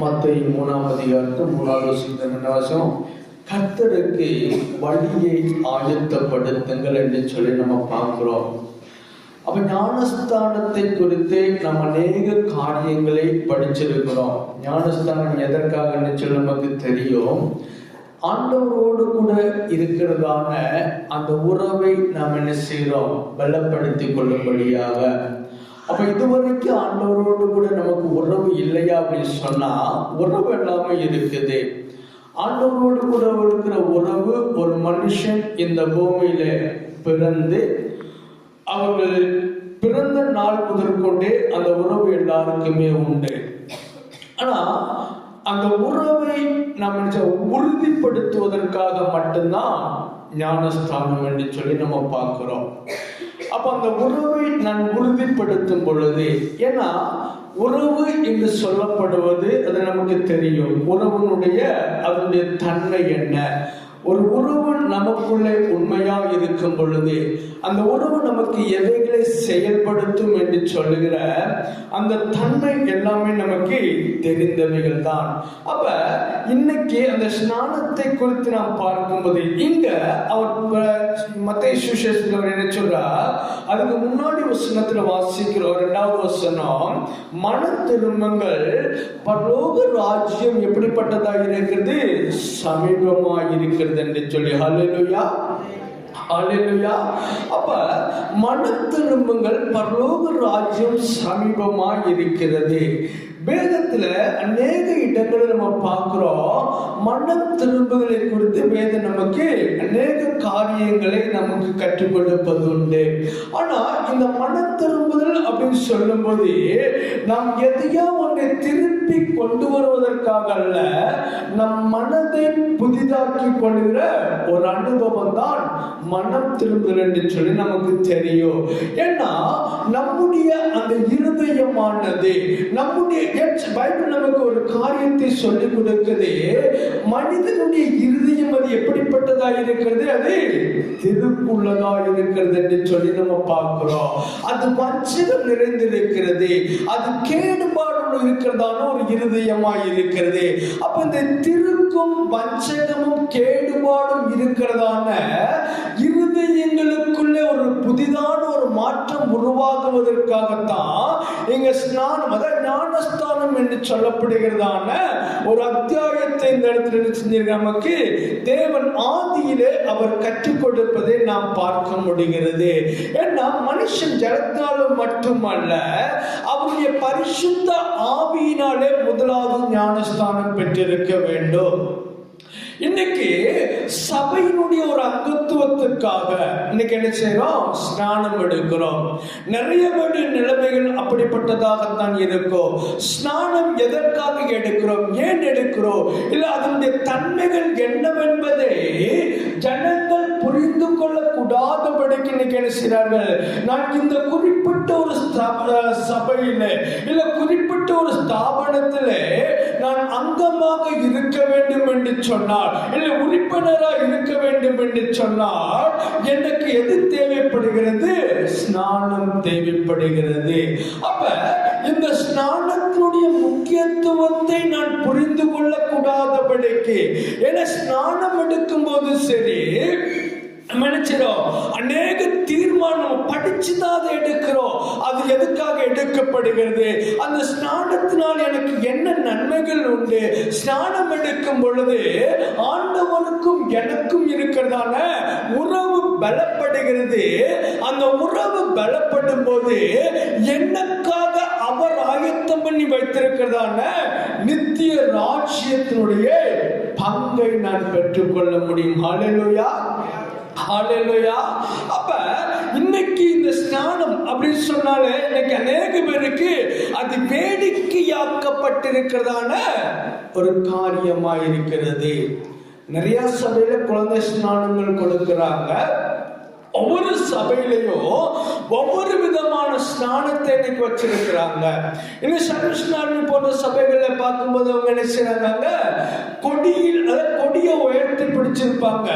மத்தேயு 3ஆம் அதிகாரத்தில் 3வது வசனம் என்ன வசனம்? கர்த்தருக்கு வழியை ஆயத்தப்படுத்துங்கள் என்று சொல்லி நம்ம பார்க்கிறோம். அப்ப ஞானஸ்தானத்தை குறித்து நம்ம அநேக காரியங்களை படிச்சிருக்கிறோம். ஞானஸ்தானம் எதற்காக சொல்லி நமக்கு தெரியும். ஆண்டவரோடு கூட இருக்கிறதான அந்த உறவை நாம் என்ன செய்யறோம்? பலப்படுத்திக் கொள்ளும்படியாக. அப்ப இதுவரைக்கும் ஆண்டவரோடு கூட நமக்கு உறவு இல்லையா அப்படின்னு சொன்னா, உறவு எல்லாமே இருக்குது. ஆண்டவரோடு கூட இருக்கிற உறவு, ஒரு மனுஷன் இந்த பூமியில பிறந்து அவர்கள் பிறந்த நாள் முதற்கொண்டே அந்த உறவு எல்லாருக்குமே உண்டு. ஆனா அந்த உறவை நம்ம உறுதிப்படுத்துவதற்காக மட்டும்தான் ஞானஸ்தானம் என்று சொல்லி நம்ம பார்க்கிறோம். அப்ப அந்த உறவை நான் உறுதிப்படுத்தும் பொழுது, ஏன்னா உறவு என்று சொல்லப்படுவது அது நமக்கு தெரியும். உறவுனுடைய அதனுடைய தன்மை என்ன? ஒரு உறவு நமக்குள்ளே உண்மையா இருக்கும் பொழுது அந்த உறவு நமக்கு எவைகளை செயல்படுத்தும் என்று சொல்லுகிற அந்த தன்மை எல்லாமே நமக்கு தெரிந்தவைகள் தான். அப்ப இன்னைக்கு அந்த ஸ்நானத்தை குறித்து நாம் பார்க்கும்போது, இங்க அவர் மத்தேயு சுவிசேஷத்தில் அவர் என்ன சொல்றார்? அதுக்கு முன்னாடி வசனத்துல வாசிக்கிறோம். 2வது வசனம், மன திரும்பங்கள், பரலோக ராஜ்யம் எப்படிப்பட்டதாக இருக்கிறது? சமீபமாக இருக்கிறது என்று சொல்லி. ஹல்லேலூயா, ஹல்லேலூயா. அப்ப மன திரும்பங்கள், பரலோக ராஜ்யம் சமீபமாக இருக்கிறது. வேதத்துல அநேக இடங்களில் நம்ம பார்க்கிறோம். மனம் திரும்புதலை குறித்து வேதம் நமக்கு அநேக காரியங்களை நமக்கு கற்றுக் கொடுப்பது உண்டு. ஆனா இந்த மன திரும்புதல் அப்படின்னு சொல்லும் போது நாம் எதையோ ஒன்றை திருப்பி கொண்டு வருவதற்காக அல்ல, நம் மனதை புதிதாக்கி கொள்கிற ஒரு அனுபவம் தான் மனம் திரும்புதல் என்று சொல்லி நமக்கு தெரியும். ஏன்னா நம்முடைய அந்த இருதயமானது, நம்முடைய பைபிள் நமக்கு ஒரு காரியத்தை சொல்லிக் கொடுக்குது. மனிதனுடைய இருதயம் அது எப்படிப்பட்டதா இருக்கிறது? அது திருக்குள்ளதா இருக்கிறது என்று சொல்லி நம்ம பார்க்கிறோம். அது வஞ்சகம் நிறைந்திருக்கிறது, அது கேடுபாடு இருக்கிறதான ஒரு இருதயமா இருக்கிறது. அப்ப இந்த திருக்கும் வஞ்சகமும் கேடுபாடும் இருக்கிறதான இருதயங்களுக்குள்ளே ஒரு புதிதான ஒரு மாற்றம் உருவாகுவதற்காகத்தான் இங்க ஸ்நானம், அதாவது ஞானஸ்தானம் என்று சொல்லப்படுகிறதான ஒரு அத்தியாயத்தை இந்த இடத்துல நமக்கு தேவன் ஆதியிலே அவர் கற்றுக் கொடுப்பதை நாம் பார்க்க முடிகிறது. ஏன்னா மனுஷன் ஜலத்தாலும் மட்டுமல்ல, அவருடைய பரிசுத்த ஆவியினாலே முதலாவது ஞானஸ்தானம் பெற்றிருக்க வேண்டும். இன்னைக்கு சபையினுடைய ஒரு அங்கத்துவத்துக்காக இன்னைக்கு என்ன செய்யறோம்? ஸ்நானம் எடுக்கிறோம். நிறைய பேருடைய நிலைமைகள் அப்படிப்பட்டதாகத்தான் இருக்கும். ஸ்நானம் எதற்காக எடுக்கிறோம், ஏன் எடுக்கிறோம், இல்ல அதனுடைய தன்மைகள் என்னவென்பதை ஜனங்கள் புரிந்து கொள்ளக்கூடாதபடிக்கு இன்னைக்கு என்ன செய்றார்கள்? நான் இந்த குறிப்பிட்ட ஒரு சபையில இல்ல குறிப்பிட்ட ஒரு ஸ்தாபனத்தில நான் அங்கமாக இருக்க வேண்டும் என்று சொன்னார், இல்லை உறுப்பினராக இருக்க வேண்டும் என்று சொன்னால் எனக்கு எது தேவைப்படுகிறது? ஸ்நானம் தேவைப்படுகிறது. அப்ப இந்த ஸ்நானத்தினுடைய முக்கியத்துவத்தை நான் புரிந்து கொள்ள கூடாதபடிக்கு, ஏன்னா ஸ்நானம் எடுக்கும் போது சரி நினைச்சிடும் அநேக தீர்மானம் படிச்சுதான் அதை எடுக்கிறோம். அது எதுக்காக எடுக்கப்படுகிறது? அந்த ஸ்நானத்தினால் எனக்கு என்ன நன்மைகள் உண்டு? ஸ்நானம் எடுக்கும் பொழுது ஆண்டவருக்கும் எனக்கும் இருக்கிறதான உறவு பலப்படுகிறது. அந்த உறவு பலப்படும் போது எனக்காக அவர் ஆயத்தம் பண்ணி வைத்திருக்கிறதான நித்திய ராஜ்யத்தினுடைய பங்கை நான் பெற்றுக்கொள்ள முடியும். ஹல்லேலூயா, ஹல்லேலூயா. அப்ப இன்னைக்கு இந்த ஸ்நானம் அப்படின்னு சொன்னாலே இன்னைக்கு அநேக பேருக்கு அது வேடிக்கையாக்கப்பட்டிருக்கிறதான ஒரு காரியமா இருக்கிறது. நிறைய சபையில குழந்தை ஸ்நானங்கள் கொடுக்கிறாங்க. ஒவ்வொரு சபையிலையும் ஒவ்வொரு விதமான ஸ்நானத்தை இன்னைக்கு வச்சிருக்கிறாங்க. இன்னும் சர்வஸ்நானம் போன்ற சபைகளை பார்க்கும்போது அவங்க என்ன செய்றாங்க? கொடியை உயர்த்தி பிடிச்சிருப்பாங்க.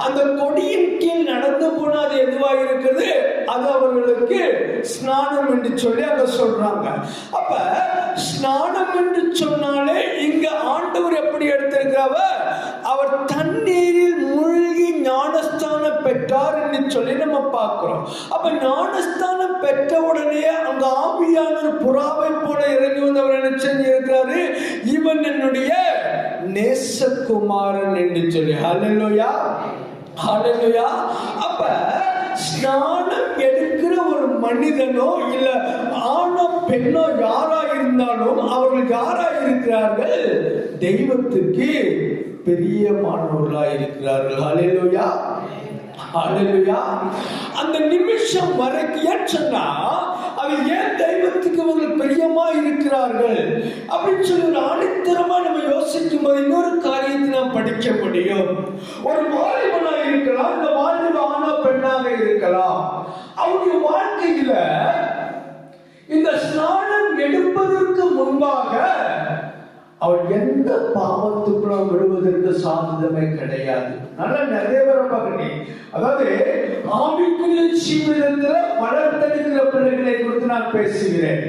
அந்த கொடியின் கீழ் நடந்து போனா அது எதுவாக இருக்குது? அது அவர்களுக்கு ஸ்நானம் என்று சொல்லி அங்க சொல்றாங்க. அப்ப ஸ்நானம் என்று சொன்னாலே அவர் தண்ணீரில் மூழ்கி ஞானஸ்தானம் பெற்றார் என்று சொல்லி நம்ம பார்க்கிறோம். அப்ப ஞானஸ்தானம் பெற்ற உடனே அங்க ஆவியானவர் புறாவை போல இறங்கி வந்து அவர் என்ன செஞ்சிருக்கிறாரு, இவன் என்னுடைய நேசகுமாரன் என்று சொல்லி. ஹல்லேலூயா, ஹல்லேலூயா. அப்ப ஸ்நானம் எடுக்கிற ஒரு மனிதனோ இல்ல ஆணோ பெண்ணோ யாரா இருந்தாலும் அவர்கள் யாரா இருக்கிறார்கள், தெய்வத்துக்கு பிரியமானவர்களா இருக்கிறார்கள். ஹல்லேலூயா, ஹல்லேலூயா. அந்த நிமிஷம் வரைக்கும் ஏன் சொன்னா, அது ஏன் தெய்வத்துக்கு அவர்கள் பிரியமா இருக்கிறார்கள் அப்படின்னு சொல்லி ஒரு ஆணித்தரமா நம்ம யோசிக்கும் போது இன்னொரு காரியத்தை நாம் படிக்க முடியும். ஒரு வாலிபனா இருக்கலாம், இந்த வாலிப ஆணோ பெண்ணாக இருக்கலாம். அவருடைய வாழ்க்கையில இந்த ஸ்நானம் எடுப்பதற்கு முன்பாக அவர் எந்த பாவத்துக்குள்ள விடுவதற்கு சாத்தியமே கிடையாது. நல்லா நிறைய பேரை பார்க்கிறேன். அதாவது ஆவிக்குரிய ஜீவிதத்துல வளர்த்தெடுக்கிற பிள்ளைகளை குறித்து நான் பேசுகிறேன்.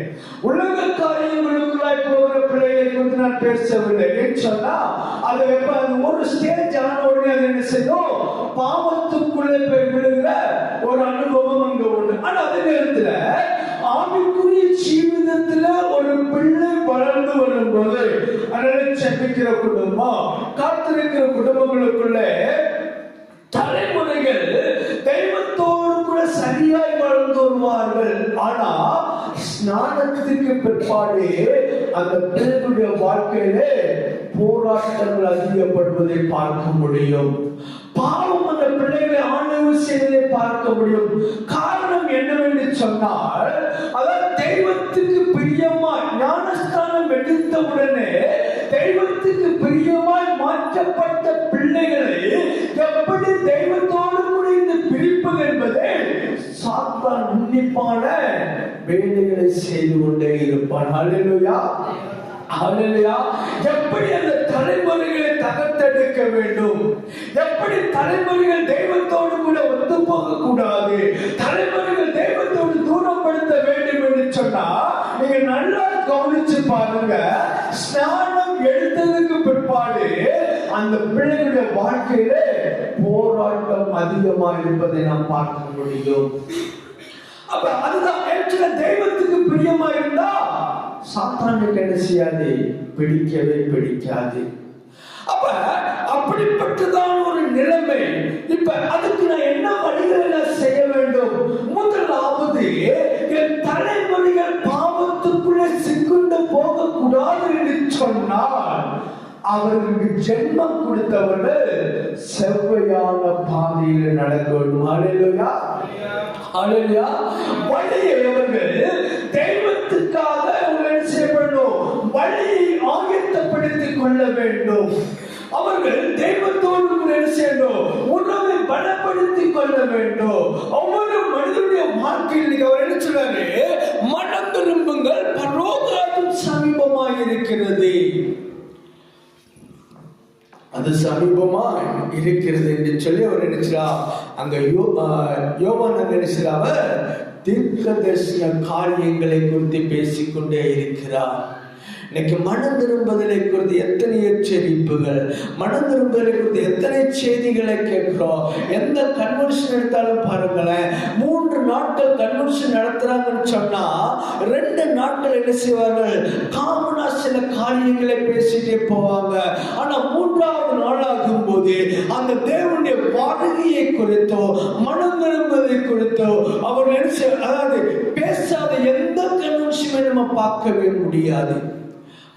உலக காரியங்களுக்குள்ளாய் போகிற பிள்ளைகளை குறித்து நான் பேசவில்லை. ஏன்னு சொன்னா அது ஒரு ஸ்டேஜ் ஆன உடனே அது என்ன செய்யும், பாவத்துக்குள்ளே போய் விழுகிற ஒரு அனுபவம் அங்க உண்டு. ஆனா அதே நேரத்துல ஆவிக்குரிய ஜீவிதத்துல ஒரு பிள்ளை வளர்ந்து வரும்போது செபிக்கிற குடும்பம், காத்திருக்கிற குடும்பங்களுக்குள்ள தலைமுறைகள் தெய்வத்தோடு கூட சரியாய் வளர்ந்து வருவார்கள். ஆனா ஸ்நானத்துக்கு பிற்பாடு அந்த பிள்ளைகளுடைய வாழ்க்கையில போராட்டங்கள் அதிகப்படுவதை பார்க்க முடியும். பாவம் அந்த பிள்ளைகளை ஆண்டவர் செய்வதை பார்க்க முடியும். காரணம் என்னவென்று சொன்னால், அதாவது தெய்வத்துக்கு பிரியமாய் ஞானஸ்தானம் எடுத்தவுடனே தெய்வத்துக்கு பிரியமாய் மாற்றப்பட்ட பிள்ளைகளை எப்படி தெய்வத்தோடு கூட இந்த பிரிப்பது என்பதை சாத்தான் உன்னிப்பான வேலைகளை செய்து கொண்டே இருப்பான். ஹல்லேலூயா, ஹல்லேலூயா. எப்படி அந்த தலைமுறைகளை தகர்த்தெடுக்க வேண்டும், எப்படி தலைமுறைகள் தெய்வத்தோடு கூட ஒத்து போக கூடாது, தலைமுறைகள் தெய்வத்தோடு தூரப்படுத்த வேண்டும் என்று சொன்னா நீங்க நல்லா கவனிச்சு பாருங்க. ஸ்நானம் எடுத்ததுக்கு பிற்பாடு அந்த பிள்ளைகளுடைய வாழ்க்கையில போராட்டம் அதிகமா இருப்பதை நாம் பார்க்க முடியும். அப்ப அதுதான் தெய்வத்துக்கு பிரியமா இருந்தா சாத்தானுக்கு என்ன செய்யாது, பிடிக்கவே பிடிக்காது. அப்ப அப்படிப்பட்டதான் ஒரு நிலைமை. இப்ப அதுக்கு நான் என்ன வழிகளை செய்ய வேண்டும்? முதலாவது, என் தலைமுறைகள் பாவத்துக்குள்ளே சிக்குண்டு போக கூடாது என்று சொன்னால் அவர்களுக்கு ஜென்மம் கொடுத்தவர்கள் செவ்வையான பாதையில் நடக்க வேண்டும். ஹல்லேலூயா, ஹல்லேலூயா. வழியை அவர்கள் தெய்வத்துக்காக செய்யப்படும், வழியை ஆயத்தப்படுத்திக் கொள்ள வேண்டும். அவர்கள் தெய்வத்தோடு கூட செய்யணும், உணவை பலப்படுத்திக் கொள்ள வேண்டும். ஒவ்வொரு மனிதனுடைய வாழ்க்கையில் அவர் என்ன சொல்றாரு, மனம் திரும்புங்கள், பரலோகம் சமீபமாக இருக்கிறது. அது சமீபமா இருக்கிறது என்று சொல்லி அவர் நினைச்சா அங்க யோவான் நினைச்சா அவர் தீர்க்க தரிசன காரியங்களை குறித்து பேசிக்கொண்டே இருக்கிறார். இன்னைக்கு மனம் திரும்புதலை குறித்து எத்தனை எச்சரிப்புகள், மனம் திரும்புதலை குறித்து எத்தனை செய்திகளை கேட்கிறோம். எந்த கன்வென்ஷன் எடுத்தாலும் பாருங்களேன், 3 நாட்கள் கன்வென்ஷன் நடத்துறாங்கன்னு சொன்னா 2 நாட்கள் என்ன செய்வார்கள், காமனா சில காரியங்களை பேசிட்டே போவாங்க. ஆனா 3வது நாள் ஆகும் போது அந்த தேவனுடைய வருகையை குறித்தோ மனம் திரும்புவதை குறித்தோ அவர் அதாவது பேசாத எந்த கன்வென்ஷனை நம்ம பார்க்கவே முடியாது.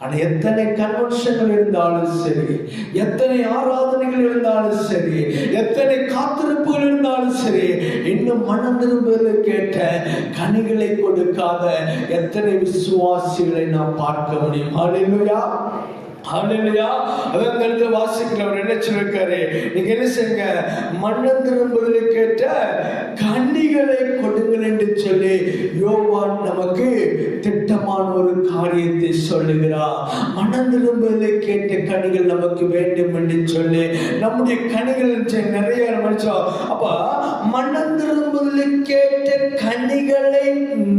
ஆனா எத்தனை கன்வென்ஷன்கள் இருந்தாலும் சரி, எத்தனை ஆராதனைகள் இருந்தாலும் சரி, எத்தனை காத்திருப்புகள் இருந்தாலும் சரி, இன்னும் மனம் திரும்புவதை கேட்ட கனிகளை கொடுக்காத எத்தனை விசுவாசிகளை நாம் பார்க்க முடியும். ஹல்லேலூயா, ஹல்லேலூயா. அதான் கருத்து வாசிக்கிறவர் என்ன சொல்லிருக்காரு, நீங்க என்ன செய்யுங்க, மனம் திரும்புவதை கேட்ட கனிகளை கொடுங்கள் என்று சொல்லி யோவான் நமக்கு திட்டமான ஒரு காரியத்தை சொல்லுகிறார். மனம் திரும்புவதை கேட்ட கனிகள் நமக்கு வேண்டும் என்று சொல்லி நம்முடைய கனிகள் நிறைய மனுஷன். அப்ப மனம் திரும்புவதை கேட்ட கனிகளை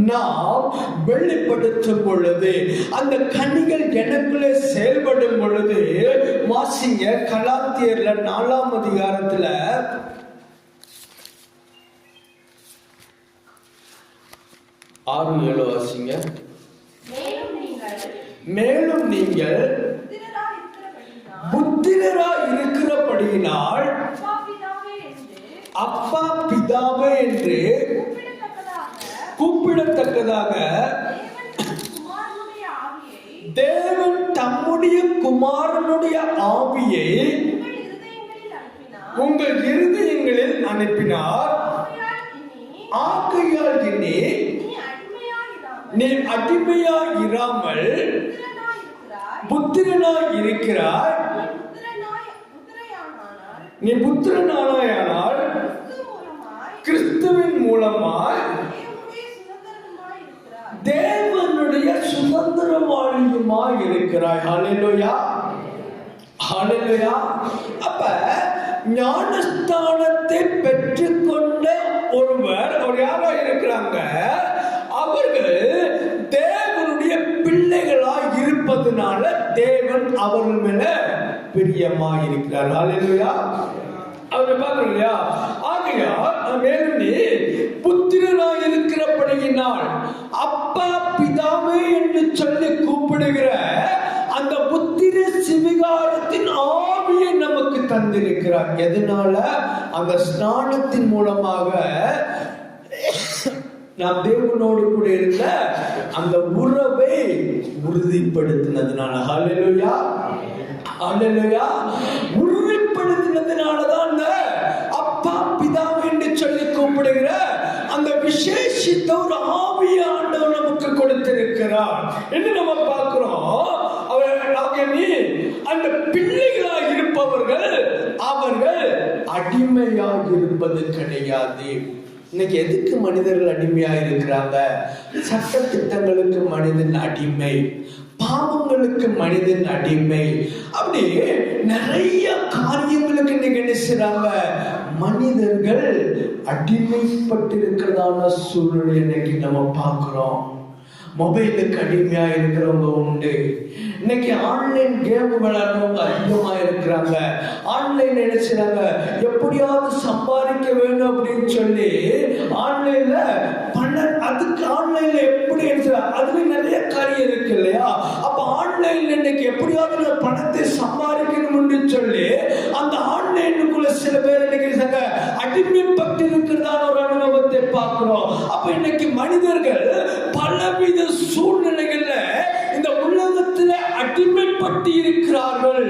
நாம் வெளிப்படுத்தும் பொழுது, அந்த கனிகள் எனக்குள்ளே செயல்படும் பொழுது வாசிங்க கலாத்தியர்ல 4ஆம் அதிகாரத்துல 6-7 வாசிங்க. மேலும் நீங்கள் புத்திரராய் இருக்கிறபடியினால் அப்பா பிதாவே என்று கூப்பிடத்தக்கதாக தேவன் தம்முடைய குமாரனுடைய ஆவியை உங்கள் இருதயங்களில் அனுப்பினார். ஆகையால் இனி நீ அடிமையாய் இராமல் புத்திரனாய் இருக்கிறாய். நீ புத்திரனானால் கிறிஸ்துவின் மூலமாய் தேவனுடைய சுதந்திரவாளியுமாய் இருக்கிறாய். ஹல்லேலூயா, ஹல்லேலூயா. அப்ப ஞானஸ்தானத்தை பெற்றுக்கொண்ட ஒருவர் அவர் யாரா இருக்கிறாங்க? அவர்கள் தேவனுடைய பிள்ளைகளாய் இருப்பதனால தேவன் அவர்கள் மேல பிரியமாய் இருக்கிறார். ஹல்லேலூயா. அவரை பார்க்கிறோம் இல்லையா? ஆகையால் மேலும் நீ புத்திரனாய் இருக்கிறபடியினால் அப்பா பிதாவே என்று சொல்லி கூப்பிடுகிற அந்த புத்திர சிவிகாரத்தின் ஆவியை நமக்கு தந்திருக்கிறார். எதனால? அந்த ஸ்நானத்தின் மூலமாக நாம் தேவனோடு கூட இருந்த அந்த உறவை உறுதிப்படுத்தினதுனால. ஹல்லேலூயா, ஹல்லேலூயா. உறுதிப்படுத்தினதுனாலதான் அப்பா பிதாவே என்று சொல்லி கூப்பிடுகிற அந்த விசேஷித்த ஒரு ஆவியை ஆண்டவர் நமக்கு கொடுத்திருக்கிறார் என்று நம்ம பார்க்கிறோம். அந்த பிள்ளைகளாக இருப்பவர்கள் அவர்கள் அடிமையாக இருப்பது கிடையாது. இன்னைக்கு எதுக்கு மனிதர்கள் அடிமையா இருக்கிறாங்க? சட்ட திட்டங்களுக்கு மனிதன் அடிமை, பாவங்களுக்கு மனிதன் அடிமை, அப்படி நிறைய காரியங்களுக்கு இன்னைக்கு என்ன செய்றாங்க? மனிதர்கள் அடிமைப்பட்டிருக்கிறதான சூழ்நிலை இன்னைக்கு நம்ம பார்க்கிறோம். மொபைலுக்கு அடிமையா இருக்கிறவங்க உண்டு. இன்னைக்கு ஆன்லைன் கேம் விளையாடுறவங்க அதிகமா இருக்கிறாங்க. ஆன்லைன் என்ன செய்றாங்க? எப்படியாவது சம்பாதிக்க வேண்டும் அப்படின்னு சொல்லி ஆன்லைன்ல அதுக்கு ஆன்லைன்ல எப்படி அதுல நிறைய காரியம் இருக்கு இல்லையா? அப்ப ஆன்லைன்ல இன்னைக்கு எப்படியாவது பணத்தை சம்பாதிக்கணும் என்று சொல்லி அந்த ஆன்லைனுக்குள்ள சில பேர் இன்னைக்கு அடிமைப்பட்டு இருக்கிறதான ஒரு அனுபவத்தை பார்க்கிறோம். அப்ப இன்னைக்கு மனிதர்கள் பலவித சூழ்நிலைகள்ல இந்த உலகத்துல அடிமைப்பட்டு இருக்கிறார்கள்.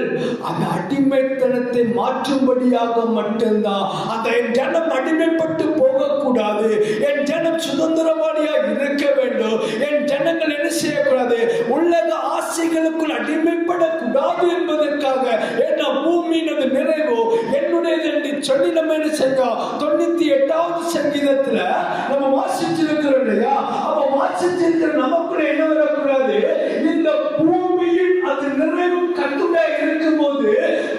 அந்த அடிமைத்தனத்தை மாற்றும்படியாக மட்டும்தான். அந்த என் ஜனம் அடிமைப்பட்டு போகக்கூடாது, என் ஜனம் சுதந்திரவாளியாக இருக்க வேண்டும், என் ஜனங்கள் என்ன செய்யக்கூடாது? உலக ஆசைகளுக்குள் அடிமைப்படக்கூடாது என்பதற்காக என்ன பூமியினது நிறைவோ என்னுடையது என்று சொல்லி நம்ம என்ன செய்யணும்? 98வது சங்கீதத்துல நம்ம வாசிச்சிருக்கிறோம் இல்லையா? அப்ப வாசிச்சிருக்கிற நமக்குள்ள என்ன வரக்கூடாது? இந்த பூமியில் அது நிறைவும் கட்டுடா இருக்கும் போது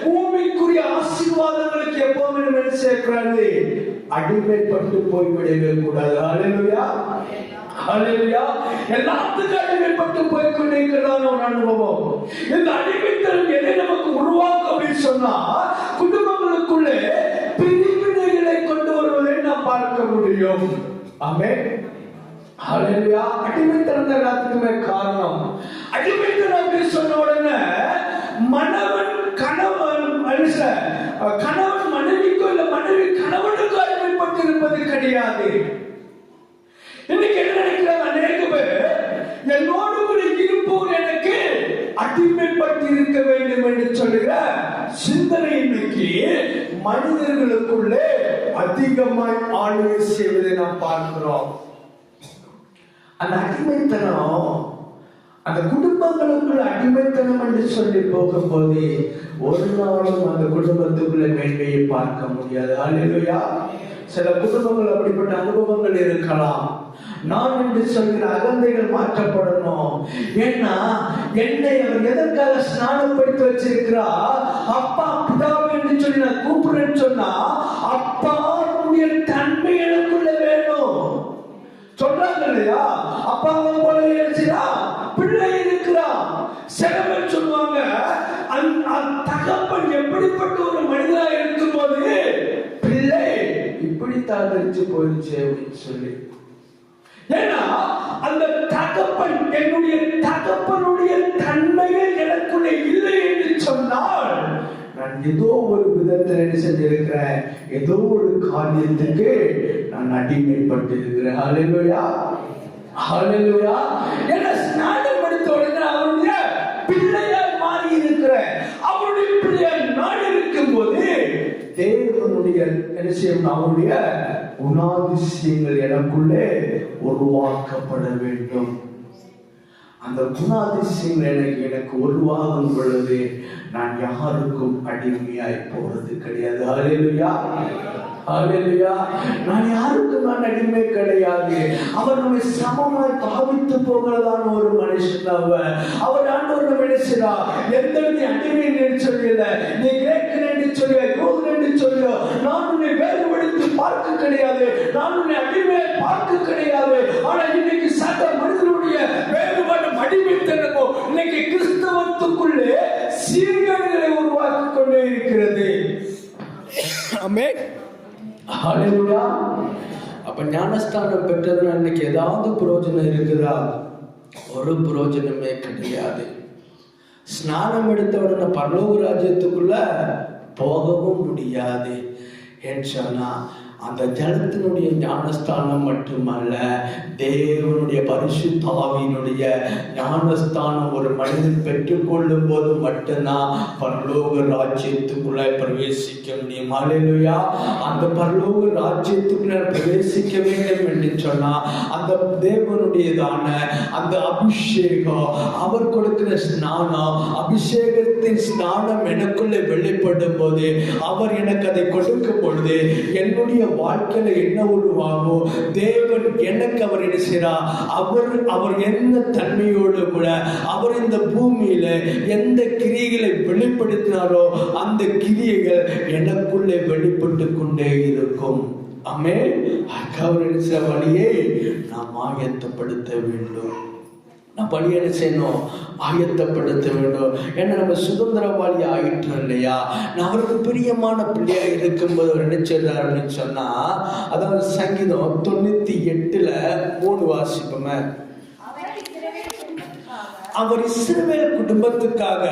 பூமிக்குரிய ஆசீர்வாதங்களுக்கு எப்பவுமே என்ன செய்யக்கூடாது? அடிமைப்பட்டு போய்விடவே கூடாது. ஹல்லேலூயா, ஹல்லேலூயா. எல்லாத்துக்கும் அடிமைப்பட்டு போய் கொண்டிருக்கிறதான ஒரு அனுபவம். இந்த அடிமைத்தனம் எதை நமக்கு உருவாக்கும் அப்படின்னு சொன்னா குடும்பங்களுக்குள்ளே பிரிவினைகளை கொண்டு வருவதை நாம் பார்க்க முடியும். ஆமென், ஹல்லேலூயா. அடிமைத்தனம் எல்லாத்துக்குமே காரணம். அடிமைத்தனம் அப்படின்னு சொன்ன உடனே மனவன் கணவன் கணவன் மனைவிக்கோ இல்ல மனைவி கணவனுக்கு அடிமைப்பட்டு இருப்பது கிடையாது. இன்னைக்கு என்ன நினைக்கிறாங்க அநேக பேர்? என்னோடு கூட இருப்போர் எனக்கு அடிமைப்பட்டு இருக்க வேண்டும் என்று சொல்லுகிற சிந்தனை இன்னைக்கு மனிதர்களுக்குள்ளே அதிகமாய் ஆளுகை செய்வதை நாம் பார்க்கிறோம். அந்த அடிமைத்தனம் அந்த குடும்பங்களுக்குள்ள அடிமைத்தனம் என்று சொல்லி போகும்போது ஒரு நாளும் அந்த குடும்பத்துக்குள்ள மேன்மையை பார்க்க முடியாது. ஹல்லேலூயா. சில குடும்பங்கள் அப்படிப்பட்ட அனுபவங்கள் இருக்கலாம். நான் என்று சொல்கிற அகந்தைகள் மாற்றப்படணும். ஏன்னா என்னை அவர் எதற்காக ஸ்நானப்படுத்தி வச்சிருக்கிறா? அப்பா பிதாவே என்று சொல்லி நான் கூப்பிடுறேன்னு சொன்னா அப்பாவுடைய தன்மை எனக்குள்ள வேணும் சொல்றாங்க இல்லையா? அப்பாவை போல இருக்கிறா, பிள்ளை இருக்கிறா. சில பேர் சொல்லுவாங்க தகப்பன் இப்படிப்பட்ட ஒரு மனிதனா இருக்கும்போது பிள்ளை இப்படி தாழ்ந்து போயிடுச்சு அப்படின்னு சொல்லி. ஏன்னா அந்த தகப்பன், என்னுடைய தகப்பனுடைய தன்மைகள் எனக்குள்ளே இல்லை என்று சொன்னால் நான் ஏதோ ஒரு விதத்தில் என்ன செஞ்சிருக்கிறேன், ஏதோ ஒரு காரியத்துக்கு நான் அடிமைப்பட்டு இருக்கிறேன். ஹல்லேலூயா, ஹல்லேலூயா. ஏன்னா ஸ்நானம் எடுத்த உடனே அவருடைய பிள்ளையாய் மாறி இருக்கிறேன். அவருடைய பிள்ளையாய் நான் இருக்கும் போது தேவனுடைய என்ன செய்யணும், அவருடைய குணாதிசயங்கள் எனக்குள்ளே உருவாக்கப்பட வேண்டும். அந்த குணாதிசயங்கள் எனக்கு உருவாகும் பொழுது நான் யாருக்கும் அடிமையாய் போறது கிடையாது. ஹல்லேலூயா, ஹல்லேலூயா. நான் யாருக்கும் நான் அடிமை கிடையாது. அவர் நம்மை சமமாய் பாவித்து போகிறதான ஒரு மனுஷன். அவர் ஆண்டவர் நம்ம நினைச்சா எந்த அடிமை என்று சொல்லல, நீ கிரேக்கன் என்று சொல்ல, யூதன் என்று சொல்ல, நான் உன்னை வேறுபடுத்தி பார்க்க கிடையாது, நான் உன்னை அடிமையை பார்க்க கிடையாது. ஆனா இன்னைக்கு சக மனிதனுடைய வேறுபாடு அடிமைத்தனமோ இன்னைக்கு கிறிஸ்தவத்துக்குள்ளே சீர்கேடுகளை உருவாக்கி கொண்டே இருக்கிறது. ஆமென், ஹல்லேலூயா. அப்ப ஞானஸ்தானம் பெற்றதுன்னா இன்னைக்கு ஏதாவது பிரயோஜனம் இருக்குதா? ஒரு பிரயோஜனமே கிடையாது. ஸ்நானம் எடுத்த உடனே பரலோக ராஜ்யத்துக்குள்ள போகவும் முடியாது. ஏன்னு சொன்னா அந்த ஜலத்தினுடைய ஞானஸ்தானம் மட்டுமல்ல, தேவனுடைய பரிசுத்த ஆவியினுடைய ஞானஸ்தானம் ஒரு மனிதன் பெற்றுக்கொள்ளும் போது மட்டும்தான் பரலோக ராஜ்யத்துக்குள்ள பிரவேசிக்க முடியும். ஹல்லேலூயா. அந்த பரலோக ராஜ்யத்துக்குள்ள பிரவேசிக்க வேண்டும் என்று சொன்னா அந்த தேவனுடையதான அந்த அபிஷேகம், அவர் கொடுக்கிற ஸ்நானம், அபிஷேகத்தின் ஸ்நானம் எனக்குள்ளே வெளிப்படும் போது, அவர் எனக்கு அதை கொடுக்கும் பொழுது என்னுடைய வாழ்க்கையில என்ன உருவாகும்? தேவன் எனக்கு அவர் என்ன செய்றார், அவர் என்ன தன்மையோடு கூட அவர் இந்த பூமியில எந்த கிரியைகளை வெளிப்படுத்தினாரோ அந்த கிரியைகள் எனக்குள்ளே வெளிப்பட்டு கொண்டே இருக்கும். ஆமென். அவர் என்ன வழியை நாம் ஆயத்தப்படுத்த வேண்டும். நம்ம வழி என்ன செய்யணும், ஆயத்தப்படுத்த வேண்டும். ஏன்னா நம்ம சுதந்திரவாளி ஆயிட்டோம் இல்லையா. நான் அவருக்கு பிரியமான பிள்ளையா இருக்கும்போது அவர் நினைச்சிடுறாரு அப்படின்னு சொன்னா, அதாவது சங்கீதம் 98:3 வாசிப்போமே. அவர் இஸ்ரவேல் குடும்பத்துக்காக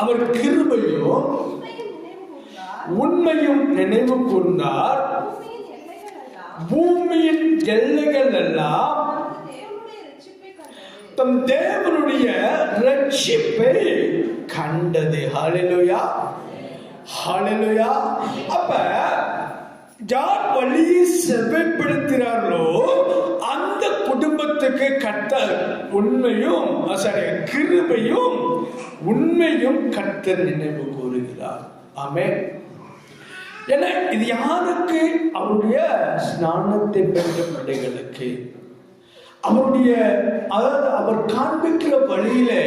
அவர் கிருபையும் உண்மையும் நினைவு கூர்ந்தார். பூமியின் எல்லைகள் எல்லாம் தம் தேவனுடைய ரட்சிப்பை கண்டது. ஹல்லேலூயா, ஹல்லேலூயா. அப்ப யார் வழியை செவ்வாய்ப்படுத்தினார்களோ அந்த குடும்பத்துக்கு கர்த்தர் உண்மையும் கிருபையும் உண்மையும் கர்த்தர் நினைவு கூறுகிறார். ஆமென். ஏன்னா இது யாருக்கு? அவருடைய ஸ்நானத்தை பெற்ற பிள்ளைகளுக்கு. அவருடைய அதாவது அவர் காண்பிக்கிற வழியிலே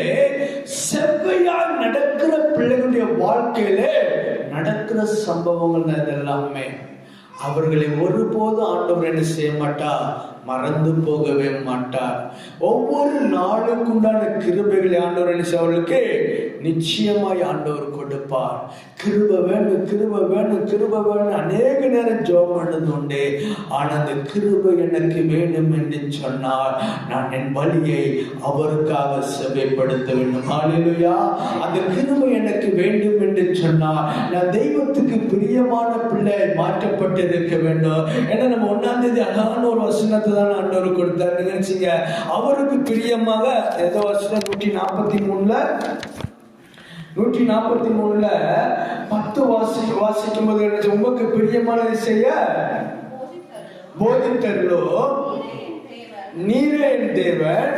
செவ்வையால் நடக்கிற பிள்ளைகளுடைய வாழ்க்கையில நடக்கிற சம்பவங்கள் இதெல்லாமே அவர்களை ஒருபோதும் ஆண்டவர் என்ன செய்ய மாட்டார், மறந்து போகவே மாட்டார். ஒவ்வொரு நாளுக்குண்டான கிருபைகளை ஆண்டவர் என்ன அவர்களுக்கு நிச்சயமாய் ஆண்டவர் கொடுப்பார். கிருபை வேணும், கிருபை வேணும், கிருபை வேணும் அநேக நேரம் ஜெபம் பண்ணது உண்டு. ஆனால் அந்த கிருபை எனக்கு வேணும் என்று சொன்னால் நான் என் வழியை அவருக்காக செவ்வாய்ப்படுத்த வேண்டும். ஹல்லேலூயா. அந்த கிருபை எனக்கு வேண்டும் என்று சொன்னால் நான் தெய்வத்துக்கு பிரியமான பிள்ளை மாற்றப்பட்டு இருக்க வேண்டும். ஏன்னா நம்ம 1ஆம் தேதி அழகான ஒரு வசனத்தை தான் ஆண்டவர் கொடுத்தார். நினைச்சீங்க அவருக்கு பிரியமாக ஏதோ வசனம் 143 10 வாசிக்கும் போது உமக்கு பிரியமானதை செய்ய போதித்தருளோ நீரே என் தேவன்,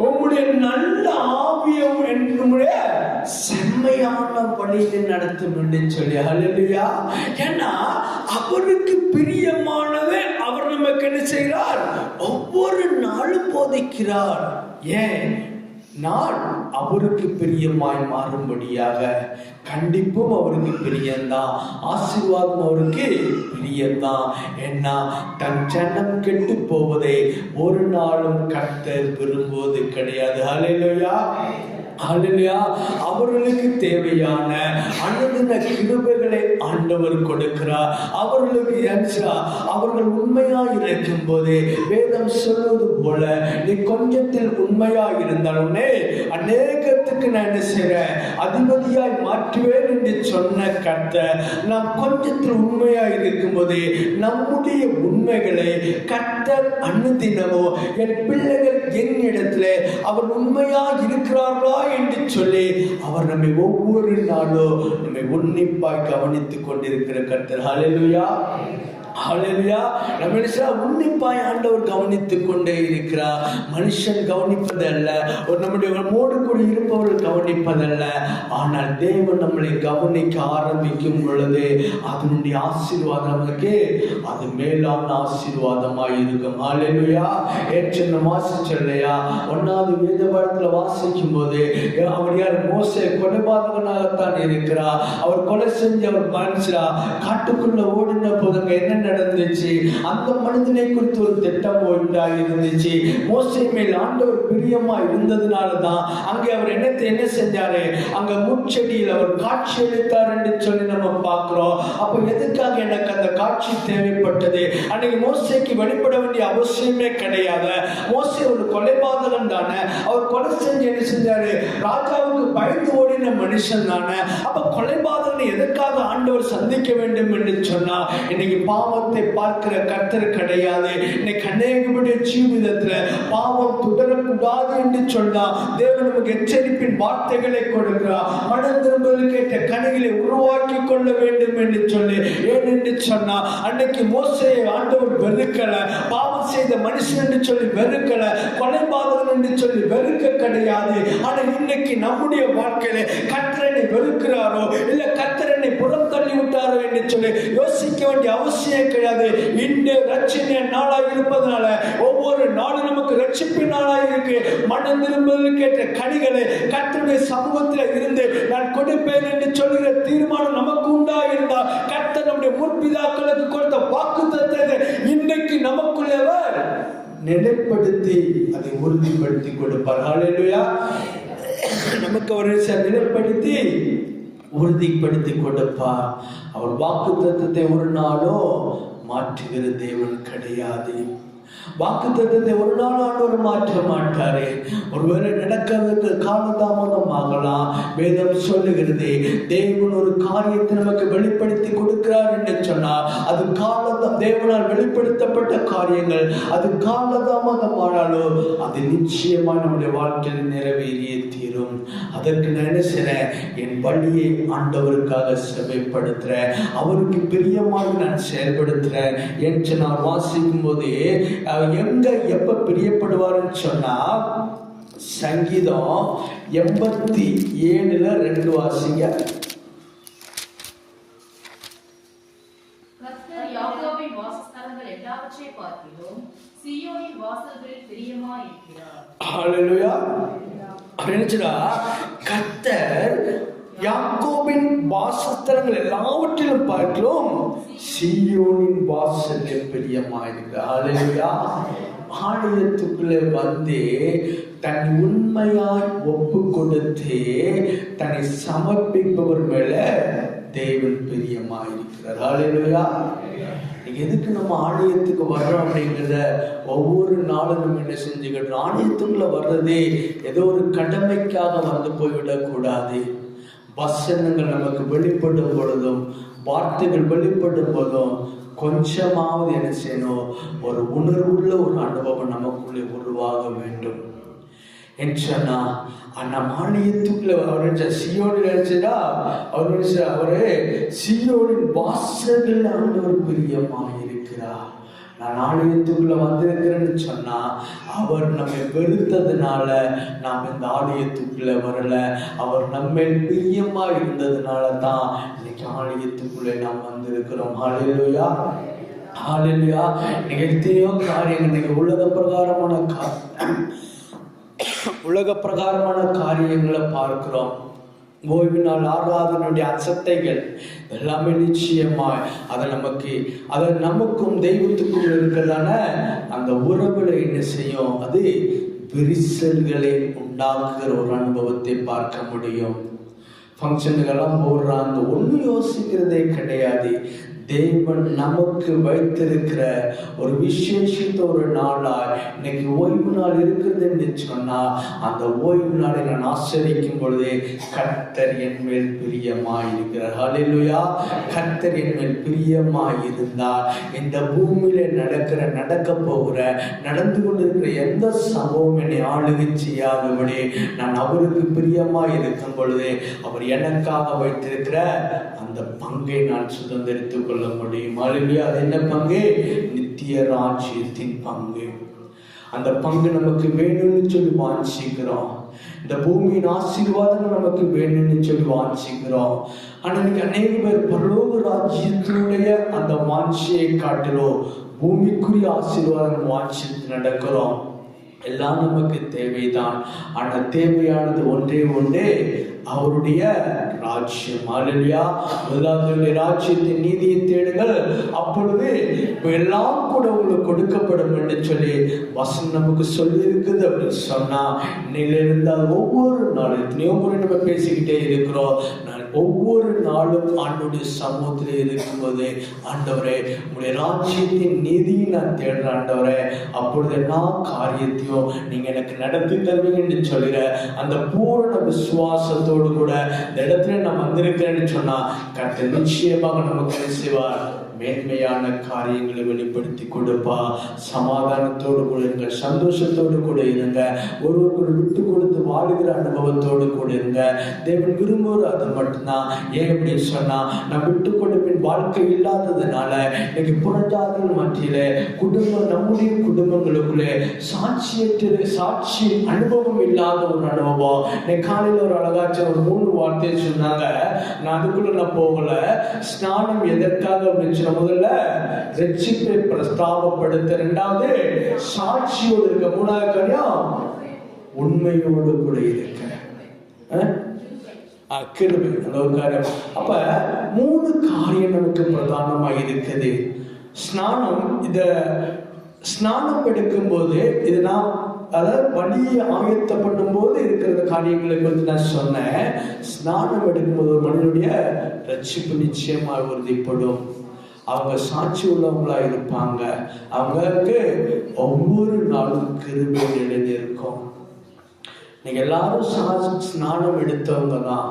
உங்களுடைய நல்ல ஆவியம் என்னுடைய செம்மையான வழியில் நடத்தும் என்று சொல்லி. ஹல்லேலூயா. ஏன்னா அவருக்கு பிரியமானதை அவர் நமக்கு என்ன செய்கிறார், ஒவ்வொரு நாளும் போதிக்கிறார். ஏன்? நான் அவருக்கு பிரியமாய் மாறும்படியாக. கண்டிப்பும் அவருக்கு பிரியம்தான், ஆசீர்வாதம் அவருக்கு பிரியம்தான். ஏன்னா தன் ஜனம் கெட்டு போவதை ஒரு நாளும் கர்த்தர் விரும்புவது கிடையாது. ஹல்லேலூயா. ஹல்லேலூயா. அவர்களுக்கு தேவையான அனுதின கிருபைகளை ஆண்டவர் கொடுக்கிறார். அவர்களுக்கு அவர்கள் உண்மையாய் இருக்கும் போது வேதம் சொல்வது போல, நீ கொஞ்சத்தில் உண்மையாய் இருந்தாலுமே அநேகத்துக்கு நான் என்ன செய்றேன், அதிபதியாய் மாற்றுவேன் என்று சொன்ன கர்த்தர், நாம் கொஞ்சத்தில் உண்மையாய் இருக்கும் போது நம்முடைய உண்மைகளை கர்த்தர் அனுதினமோ என் பிள்ளைகள் என்னிடத்துல அவர் உண்மையாய் இருக்கிறார்களா என்று சொல்லி அவர் நம்மை ஒவ்வொரு நாளும் நம்மை உன்னிப்பாய் கவனித்துக் கொண்டிருக்கிற கர்த்தர். ஹல்லேலூயா, ஹல்லேலூயா. நம்ம உன்னிப்பாய் ஆண்டவர் கவனித்துக் கொண்டே இருக்கிறார். மனுஷன் கவனிப்பது அல்ல, நம்முடைய மோடு கூட இருப்பவர்கள் கவனிப்பதல்ல, ஆனால் தேவன் நம்மளை கவனிக்க ஆரம்பிக்கும் பொழுது அதனுடைய ஆசீர்வாதம் நமக்கு அது மேலான ஆசீர்வாதமாய் இருக்கும். ஹல்லேலூயா. ஏற்ற வாசிச்சல்லையா, 1வது வேத பாடத்துல வாசிக்கும் போது அவர் யார், மோசே கொலைபாதகனாகத்தான் இருக்கிறார். அவர் கொலை செஞ்சு அவர் மனுஷரா காட்டுக்குள்ள ஓடின போதுங்க என்ன நடந்துச்சு, அந்த மனிதனை குறித்து ஒரு திட்டம் உண்டாகி இருந்துச்சு. மோசே மேல் ஆண்டவர் பிரியமா இருந்ததுனாலதான் அங்கே அவர் என்ன செஞ்சாரு, அங்க முச்செடியில் அவர் காட்சி அளித்தார் என்று சொல்லி நம்ம பார்க்கிறோம். அப்ப எதுக்காக எனக்கு அந்த காட்சி தேவைப்பட்டது? அன்னைக்கு மோசேக்கு வெளிப்பட வேண்டிய அவசியமே கிடையாது. மோசே ஒரு கொலைபாதகன் தானே, அவர் கொலை செஞ்சு என்ன செஞ்சாரு, ராஜாவுக்கு பயந்து ஓடின மனுஷன் தானே. அப்ப கொலைபாதகனை எதற்காக ஆண்டவர் சந்திக்க வேண்டும் என்று சொன்னா, இன்னைக்கு பாவத்தை பார்க்கிற கர்த்தர் கிடையாது. இன்னைக்கு அநேகமுடைய ஜீவிதத்துல பாவம் தொடரக்கூடாது என்று சொன்னா தேவன் நமக்கு எச்சரிப்பின் வார்த்தைகளை கொடுக்கிறார். மனம் திரும்பல் கேட்ட கனிகளை உருவாக்கி கொள்ள வேண்டும் என்று சொல்லி. ஏன் என்று சொன்னா, அன்னைக்கு மோசேயை ஆண்டவர் வெறுக்கல, பாவம் செய்த மனுஷன் என்று சொல்லி வெறுக்கல, கொலைபாதகன் என்று சொல்லி வெறுக்க கிடையாது. ஆனா இன்னைக்கு நம்முடைய வாழ்க்கையில கர்த்தரை வெறுக்கிறாரோ இல்ல கர்த்தரை புறம் தள்ளி விட்டாரோ என்று சொல்லி யோசிக்க வேண்டிய அவசியம் கிடையாது. இந்த ரட்சணிய நாளாக இருப்பதனால ஒவ்வொரு நாளும் நமக்கு ரட்சிப்பின் நாளாக இருக்கு. மனம் திரும்புதல் கேட்ட கனிகளை கர்த்தருடைய சமூகத்தில் இருந்து நான் கொடுப்பேன் என்று சொல்லுகிற தீர்மானம் நமக்கு உண்டா இருந்தால் கர்த்தர் நம்முடைய முற்பிதாக்களுக்கு கொடுத்த வாக்குத்தத்தத்தை இன்னைக்கு நமக்குள்ளவர் நிலைப்படுத்தி அதை உறுதிப்படுத்தி கொடுப்பார். ஹல்லேலூயா. நமக்கு ஒரு நிலைப்படுத்தி உறுதிப்படுத்தி கொடுப்பார். அவர் வாக்குத்தத்தத்தை ஒரு நாளும் மாற்றுகிற தேவன் கிடையாது. வாக்குத்தத்தத்தை ஒரு நாள் ஆண்டவர் மாற்ற மாட்டாரு. ஒருவேளை நடக்கிறதுக்கு காலதாமதம் ஆகலாம். வேதம் சொல்லுகிறது, தேவன் ஒரு காரியத்தை நமக்கு வெளிப்படுத்தி கொடுக்கிறார் என்று சொன்னார், அது தேவனால் வெளிப்படுத்தப்பட்ட காரியங்கள் அது காலதாமதம் ஆனாலும் அது நிச்சயமா நம்முடைய வாழ்க்கையில் நிறைவேறியே தீரும். அதற்கு நான் என்ன செய்றேன், என் வழியை ஆண்டவருக்காக செவைப்படுத்துறேன், அவருக்கு பிரியமாக நான் செயல்படுத்துறேன் என்று நான் வாசிக்கும் போதே எங்க எப்ப பிரியப்படுவார்னு சொன்னா, சங்கீதம் 87:2 வாசிங்க. கர்த்தர் யாக்கோபின் வாசஸ்தலங்கள் எல்லாவற்றை பார்க்கிலும் சீயோனின் வாசல்களில் பிரியமாய் இருக்கிறார். ஹல்லேலூயா. அப்படினுச்சுடா, கர்த்தர் யாக்கோபின் வாசஸ்தலங்கள் எல்லாவற்றிலும் பார்க்கிறோம் சீயோனின் வாசலில் பிரியமாயிருக்கிறார். ஹல்லேலூயா. ஆலயத்துக்குள்ளே வந்து தன் உண்மையாய் ஒப்பு கொடுத்து தன்னை சமர்ப்பிப்பவர் மேல தேவன் பிரியமாயிருக்கிறார். ஹல்லேலூயா. எதுக்கு நம்ம ஆலயத்துக்கு வர்றோம் அப்படிங்கிறத ஒவ்வொரு நாளும் நம்ம என்ன செஞ்சுக்கிட்டோம், ஆலயத்துக்குள்ள வர்றதே ஏதோ ஒரு கடமைக்காக வந்து போய்விடக்கூடாது. வசனங்கள் நமக்கு வெளிப்படும் பொழுதும் வார்த்தைகள் வெளிப்படும் போதும் கொஞ்சமாவது என்ன செய்யணும், ஒரு உணர்வுள்ள ஒரு அனுபவம் நமக்குள்ளே உருவாக வேண்டும். என்றா நம் ஆலயத்துக்குள்ள அவர் சியோனில் நினைச்சதா, அவரு சியோனின் வாசல்கள் ஆண்டவர் பிரியமாக இருக்கிறார். நான் ஆலயத்துக்குள்ள வந்திருக்கிறேன்னு சொன்னா அவர் நம்மை வெறுத்ததுனால நாம் இந்த ஆலயத்துக்குள்ள வரல, அவர் நம்ம பிரியமா இருந்ததுனால தான் இன்னைக்கு ஆலயத்துக்குள்ளே நாம் வந்திருக்கிறோம். ஹல்லேலூயா, ஹல்லேலூயா. எத்தனையோ காரியங்கள் இன்னைக்கு உலக பிரகாரமான காரியங்களை பார்க்கிறோம். ஓய்வு நாள் ஆராதனுடைய அசட்டைகள் எல்லாமே நிச்சயமாய் அதை நமக்கும் தெய்வத்துக்கும் இருக்கிறதான அந்த உறவுல என்ன செய்யும், அது விரிசல்களை உண்டாக்குகிற ஒரு அனுபவத்தை பார்க்க முடியும். ஃபங்க்ஷனுக்கெல்லாம் போடுறாங்க, ஒன்றும் யோசிக்கிறதே கிடையாது. தேவன் நமக்கு வைத்திருக்கிற ஒரு விசேஷித்த ஒரு நாளாய் இன்னைக்கு ஓய்வு நாள் இருக்குதுன்னு சொன்னா, அந்த ஓய்வு நாளை நான் ஆச்சரிக்கும் பொழுதே கர்த்தர் என் மேல் பிரியமாய் இருக்கிறார். ஹல்லேலூயா. கர்த்தர் என் மேல் பிரியமாய் இருந்தார். இந்த பூமியில நடக்க போகிற நடந்து கொண்டிருக்கிற எந்த சம்பவம் என்னை ஆளுகை செய்யாதபடி நான் அவருக்கு பிரியமாய் இருக்கும் பொழுதே அவர் எனக்காக வைத்திருக்கிற அந்த பங்கை நான் சுதந்திரித்துக் கொள்ள முடியும். அல்லேலூயா. அது என்ன பங்கு? நித்திய ராஜ்யத்தின் பங்கு. அந்த பங்கு நமக்கு வேணும்னு சொல்லி வாஞ்சிக்கிறோம். இந்த பூமியின் ஆசீர்வாதங்கள் நமக்கு வேணும்னு சொல்லி வாஞ்சிக்கிறோம். ஆனா இன்னைக்கு அநேக பேர் பரலோக ராஜ்யத்தினுடைய அந்த வாஞ்சியை காட்டிலும் பூமிக்குரிய ஆசீர்வாதம் வாஞ்சித்து நடக்கிறோம். எல்லாம் நமக்கு தேவைதான். ஆனா தேவையானது ஒன்றே, அவருடைய ராஜ்யம். அல்லேலூயா. முதலாவது ராஜ்யத்தின் நீதியை தேடுங்கள், அப்பொழுது எல்லாம் கூட உங்களுக்கு கொடுக்கப்படும் என்று சொல்லி வசனம் நமக்கு சொல்லி இருக்குது. அப்படின்னு சொன்னா நிலையிருந்தால் ஒவ்வொரு நாளும் எத்தனையோ முறை நம்ம பேசிக்கிட்டே இருக்கிறோம். ஒவ்வொரு நாளும் ஆண்டவருடைய சமூகத்தில் இருக்கும்போது, ஆண்டவரே உங்களுடைய ராஜ்யத்தின் நீதியை நான் தேடுறேன் ஆண்டவரே, அப்பொழுது எல்லா காரியத்தையும் நீங்க எனக்கு நடத்தி தருவீங்கன்னு சொல்லுற அந்த பூரண விசுவாசத்தோடு கூட இந்த இடத்துல நான் வந்திருக்கிறேன்னு சொன்னா கர்த்தர் நிச்சயமாக நமக்கு என்ன செய்வார்? மேன்மையான காரியங்களை வெளிப்படுத்தி கொடுப்பா. சமாதானத்தோடு கூட இருங்க, சந்தோஷத்தோடு கூட இருங்க, ஒருவருக்கு விட்டு கொடுத்து வாழுகிற அனுபவத்தோடு கூட இருங்க. தேவன் விரும்புவது அது மட்டும்தான். ஏன் அப்படின்னு சொன்னா, நான் விட்டு கொடுப்பின் வாழ்க்கை இல்லாததுனால இன்னைக்கு புறஜாதிகள் மத்தியில நம்முடைய குடும்பங்களுக்குள்ளே சாட்சி அனுபவம் இல்லாத ஒரு அனுபவம். இன்னைக்கு காலையில் ஒரு அழகாச்ச ஒரு 3 வார்த்தையை சொன்னாங்க. நான் அதுக்குள்ள நான் போகல. ஸ்நானம் எதற்காக அப்படின்னு முதல்ல ரட்சிப்பை பிரஸ்தாபப்படுத்த, 2வது சாட்சியோடு இருக்க, 3வது காரியம் உண்மையோடு கூட இருக்க, கிருபை அந்த ஒரு காரியம். அப்ப 3 காரியம் நமக்கு பிரதானமாக இருக்குது. ஸ்நானம், இத ஸ்நானம் எடுக்கும் போது இது நான் அதாவது வழியை ஆயத்தப்படும் போது இருக்கிற காரியங்களை குறித்து நான் சொன்னேன். ஸ்நானம் எடுக்கும்போது ஒரு மனிதனுடைய ரட்சிப்பு நிச்சயமாக உறுதிப்படும். அவங்க சாட்சி உள்ளவங்களா இருப்பாங்க. அவங்களுக்கு ஒவ்வொரு நாளும் கிருபை நிறைந்திருக்கும். நீங்க எல்லாரும் ஸ்நானம் எடுத்தவங்க தான்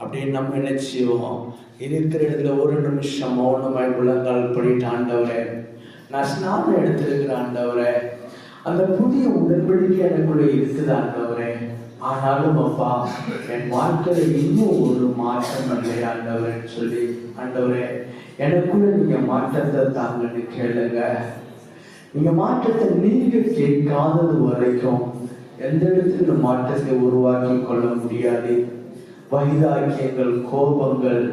அப்படின்னு நம்ம என்ன செய்வோம்? இருக்கிற இடத்துல ஒரு நிமிஷம் மௌனமாய் முழங்கால் பண்ணிட்டு, ஆண்டவரே நான் ஸ்நானம் எடுத்திருக்கிற ஆண்டவரே, அந்த புதிய உடன்படிக்கை எனக்குள்ள இருக்குது ஆண்டவரே, ஆனாலும் அப்பா என் வாழ்க்கையில இன்னும் ஒரு மாற்றம் இல்லையா ஆண்டவரே சொல்லி, ஆண்டவரே எனக்குள்ள நீங்க மாற்றத்தை தாங்கன்னு கேளுங்க. நீங்க மாற்றத்தை நீங்க கேட்காதது வரைக்கும் எந்த இடத்துல மாற்றத்தை உருவாக்கி கொள்ள முடியாது. வைராக்கியங்கள், கோபங்கள்,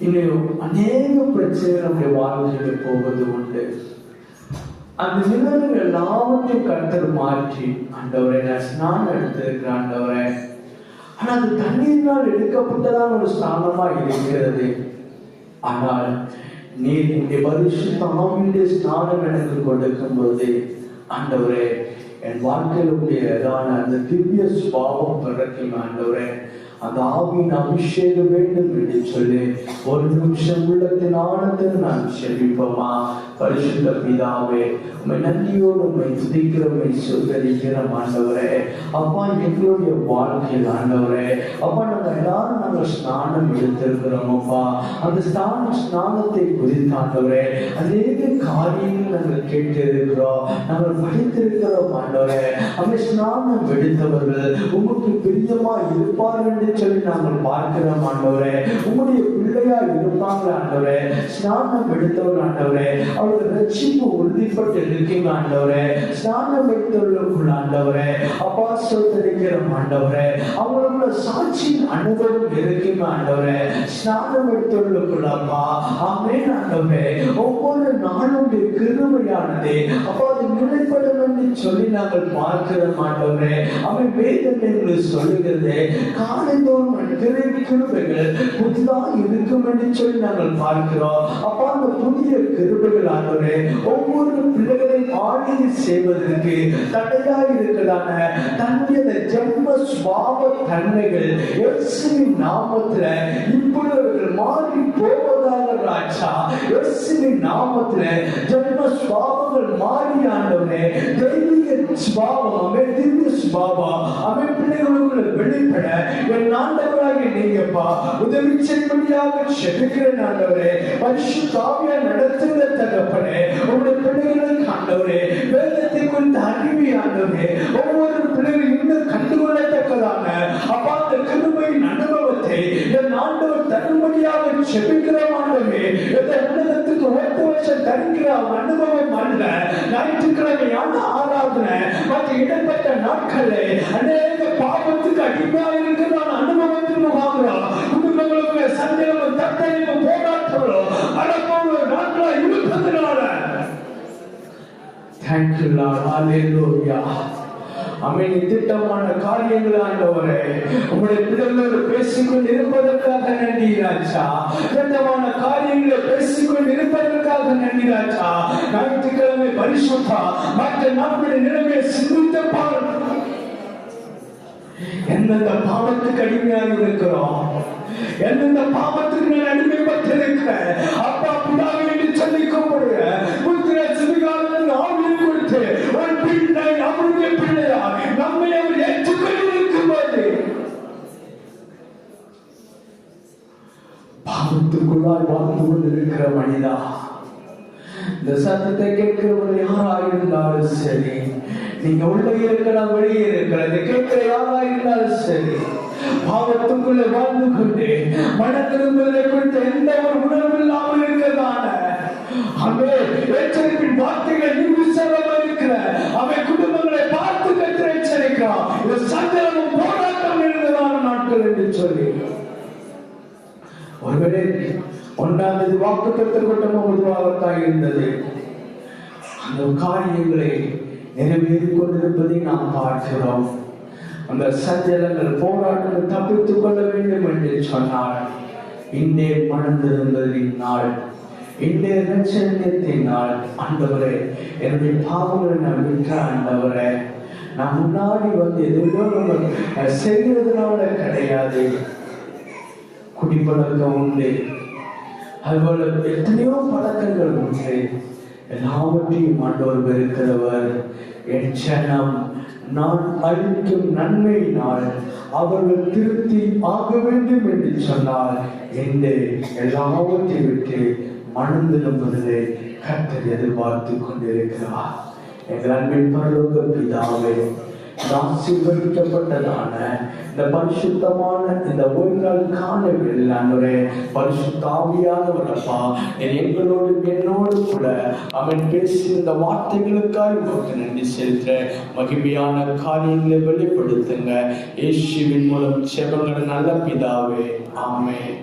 இன்னும் அநேக பிரச்சனைகள் நம்முடைய வாழ்க்கையில் போவது உண்டு. அந்த நிலைமைகள் எல்லாவற்றையும் கர்த்தர் மாற்றி, ஆண்டவரே நான் ஸ்நானம் எடுத்திருக்கிறேன் ஆண்டவரே, ஆனா அது தண்ணீரினால் எடுக்கப்பட்டதான் ஒரு ஸ்நானமா இருக்கிறது. ஆனால் நீர் இந்த பரிசுத்த ஆவியுடைய ஸ்நானம் எனக்கு கொடுக்கும் போது, ஆண்டவரே என் வாழ்க்கையிலுடைய அந்த திவ்ய சுபாவம் பிறக்கும் ஆண்டவரே, அந்த ஆவியின் அபிஷேகம் வேண்டும் என்று சொல்லி ஒரு நிமிஷம் உள்ளத்தின் ஆனந்தம் நான் செபிப்போமா? பரிசுத்த பிதாவே, உம்மை நன்றியோடு உம்மை துதிக்கிறோம், சொல்லிக்கிறோம் ஆண்டவரே. அப்பா எங்களுடைய வாழ்க்கையில் ஆண்டவரே, அப்பா நாங்கள் ஸ்நானம் எடுத்திருக்கிறோம் அப்பா. அந்த ஸ்நானத்தை குறித்து ஆண்டவரே அநேக காரியங்கள் நாங்கள் கேட்டு இருக்கிறோம், நாங்கள் படித்திருக்கிறோம் ஆண்டவரே. அந்த ஸ்நானம் எடுத்தவர்கள் உங்களுக்கு பிரியமா இருப்பார்கள் என்று சொல்லி நாங்கள் பார்க்கிறோம் ஆண்டவரே. உங்களுடைய பிள்ளையா இருப்பாங்க ஆண்டவரே. ஸ்நானம் எடுத்தவர் ஆண்டவரே, அவர்கள் ரட்சிப்பு உறுதிப்பட்டு இருக்கீங்க ஆண்டவரே. ஸ்நானம் எடுத்தவர்களுக்குள்ள ஆண்டவரே அப்பா சொல்லிருக்கிறோம் ஆண்டவரே, அவங்களுக்குள்ள சாட்சி அனுபவம் இருக்கீங்க ஆண்டவரே. ஸ்நானம் எடுத்தவர்களுக்குள்ள அப்பா ஆமென் ஆண்டவரே. ஒவ்வொரு நாளுடைய கிருபையானது அப்பா அது நிலைப்படும் என்று சொல்லி நாங்கள் பார்க்கிறோம் ஆண்டவரே. அவன் வேதம் என்று சொல்லுகிறது, காலைதோறும் கிருபைகள் புதிதாக இருக்கும் என்று சொல்லி நாங்கள் பார்க்கிறோம் அப்பா. புதிய கிருபைகள் ஆண்டவரே ஒவ்வொரு பிள்ளைகளையும் ஆளுகை செய்வதற்கு தடையாக இருக்கிறதான தன்னுடைய ஜென்ம சுபாவ தன்மைகள் இயேசுவின் நாமத்துல இப்பொழுது மாறி போவதாக ராஜா. இயேசுவின் நாமத்துல ஜென்ம சுபாவங்கள் மாறி ஆண்டவரே தெய்வீக சுபாவம் திவ்ய சுபாவம் பிள்ளைகளுக்குள்ள வெளிப்பட என் ஆண்டவராக நீங்கப்பா உதவி செய்யும்படியாக செபிக்கிறேன் ஆண்டவரே. பரிசுத்த ஆவியார் நடத்துகிற தகப்பனே உங்களுடைய பிள்ளைகளுக்கு ஆண்டவரே வேதத்தை குறித்த அறிவை ஆண்டவரே ஒவ்வொரு பிள்ளைகளும் இன்னும் கண்டுகொள்ளத்தக்கதான அப்பா அந்த கிருபையின் அனுபவத்தை என் ஆண்டவர் தரும்படியாக செபிக்கிறோம் ஆண்டவரே. இந்த உலகத்துக்கு 10 வருஷம் தருகிற அனுபவம் அல்ல. ஞாயிற்றுக்கிழமையான ஆராதனை மற்ற இடம்பெற்ற நாட்களே அநேக பாவத்துக்கு அடிமையாக இருக்கிற அனுபவத்தின் முகாமிரம் குடும்பங்களுக்கு சந்தேகம் தத்தனையும் போராட்டங்களும் அடப்பான நாட்களா இருப்பதனால தேங்க்யூ லார்ட். ஹalleluya. அமேன். திட்டமான காரியங்கள் ஆண்டவரே உங்களுடைய பிள்ளைகளோடு பேசிக்கொண்டு இருப்பதற்காக நன்றி ராஜா. திட்டமான காரியங்களை பேசிக்கொண்டு இருப்பதற்காக நன்றி ராஜா. ஞாயிற்றுக்கிழமை பரிசுத்தா மற்ற நாட்களுடைய நிலைமையை சிந்தித்து பாருங்கள். எந்தெந்த பாவத்துக்கு அடிமையாக இருக்கிறோம், எந்தெந்த பாவத்துக்கு நான் அடிமைப்பட்டிருக்கிறேன் அப்பா பிதாவே என்று சொல்லி கூப்பிடுற புத்திர சிவிகாரன் ஆவியில் கொடுத்து ஒரு பிள்ளை அவருடைய பிள்ளையா நம்மை அவர் ஏற்றுக்கொண்டிருக்கும் போது பாவத்துக்குள்ளாய் வாழ்ந்து கொண்டிருக்கிற மனிதா இந்த சத்தத்தை கேட்கிறவங்க யாராக இருந்தாலும் சரி, நீங்க உள்ள இருக்கலாம் வெளியே இருக்கிறது கேட்கிற யாராக இருந்தாலும் சரி, பாவத்துக்குள்ள வாழ்ந்து கொண்டு மன திரும்புவதை குறித்த எந்த ஒரு உணர்வு இல்லாமல் இருக்கிறதான எச்சரிப்பின் வார்த்தைகள் நிமிஷமா இருக்கிற அவன் குடும்பங்களை பார்த்து கற்று எச்சரிக்கிறான். இது சங்கரமும் போராட்டம் இருந்ததான நாட்கள் என்று சொல்லி ஒருவரே 1ஆவது வாக்குத்தத்தம் கொண்டமும் பொதுவாகத்தான் இருந்தது. அந்த காரியங்களை நிறைவேறிக் கொண்டிருப்பதை நாம் பார்க்கிறோம். அந்த சஞ்சலங்கள் போராட்டங்கள் தப்பித்துக் கொள்ள வேண்டும் என்று சொன்னார். இன்றே மனம் திரும்புவதின் நாள், இன்றே ரட்சணியத்தின் நாள். ஆண்டவரே என்னுடைய பாவங்களை நான் விட்ட ஆண்டவரே, நான் முன்னாடி வந்து எதுவும் செய்கிறதுனால கிடையாது. குடிப்பழக்கம் உண்டு, அதுபோல எத்தனையோ பழக்கங்கள் உண்டு. எல்லாவற்றையும் ஆண்டவர் வெறுக்கிறவர். என் ஜனம் நான் அளிக்கும் நன்மையினால் அவர்கள் திருப்தி ஆக வேண்டும் என்று சொன்னால் என்று எல்லாவற்றை விட்டு மனம் திரும்புவதை கர்த்தர் எதிர்பார்த்து கொண்டிருக்கிறார். எங்கள் அன்பின் பரலோக பிதாவே, ஆசீர்வதிக்கப்பட்டதான இந்த பரிசுத்தமான இந்த ஓய்வுகளுக்கான வேளாண்மை பரிசுத்த ஆவியானவரப்பா எங்களோடு என்னோடு கூட அவன் பேசிய இந்த வார்த்தைகளுக்காக உங்களுக்கு நன்றி செலுத்த மகிமையான காரியங்களை வெளிப்படுத்துங்க. இயேசுவின் மூலம் செபங்கள் நல்ல பிதாவே, ஆமென்.